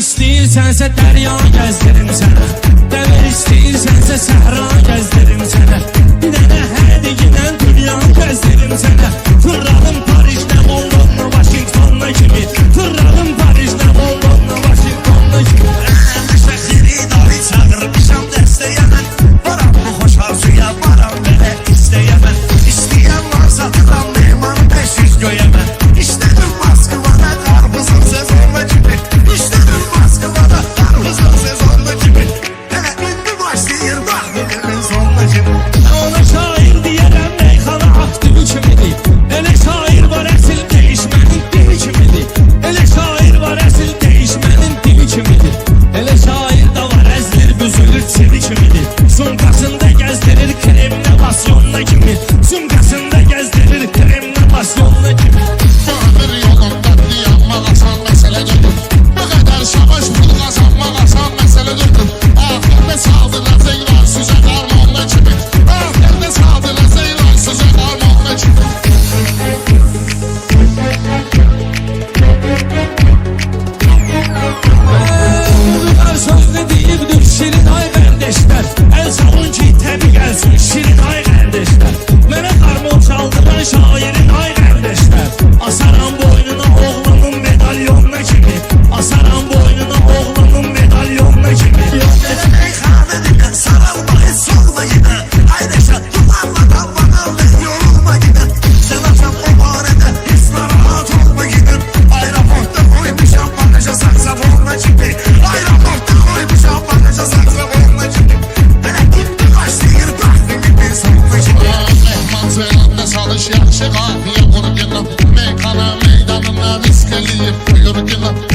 İstəyirsensə dərya gəzdirim sənə, dəvə istəyirsənsə səhra gəzdirim sənə, bir dənə hədiyindən dünya gəzdirim sənə. Fırladım Paris'dən London'la Washington'la kimi, fırladım Paris'dən London'la Washington'la kimi. Şəhəri dahi çağırmışam dəstəyəmən, varam bu xoş arzuya, varam belə istəyəmən. İstəyən varsa tıram mehmanı 500 göyəmən. İşlədim Moskvada qarpızın sezonla kimi, İşlədim Moskvada qarpızın sezonla kimi. Hələ indi başlayır bax bugünün sonuna kimi. Ona şair deyərəm meyxana aktivi kimidir, elə şair var əsil değişmənin dili kimidir, elə şair var əsil değişmənin dili kimidir, elə şair da var əzlir büzülür çevi kimidir. Sumkasında gəzdirir kremlə pasyonla kimi, sumkasında gəzdirir kremlə pasyonla kimi. Ömür yolunda dayanmaq asan məsələ deyil. Bu qədər savaş pul qazanmaq asan məsələ deyil. Ahirdə saldılar zeyran süzə qarmonla kimi, ahirdə saldılar zeyran süzə qarmonla kimi. Bunlar sözünü deyibdir şirin ay kardeşler, el savun ki təbi gəlsin şirin ay kardeşler. Mənə qarmon çaldıran şairin ay kardeşler, asaram boynuna oğlanın medalyonuna kimi, asaram boynuna oğlanın medalyonuna kimi. Belə meyxanədə sarılma heç solma yenə, aydaşa tutarla dallanaldı yorulma yenə. Sən açam o barədə heç narahat olma yenə. Aeroportda qoymuşam bagaja saksafonla kimi, aeroportda qoymuşam bagaja saksafonla kimi. Hələ indi başlayır bax bugünün sonuna kimi. Mehman zelanda salış yaxşı qafiyə qurguna, meyxana meydanına risk eləyib buyur günə.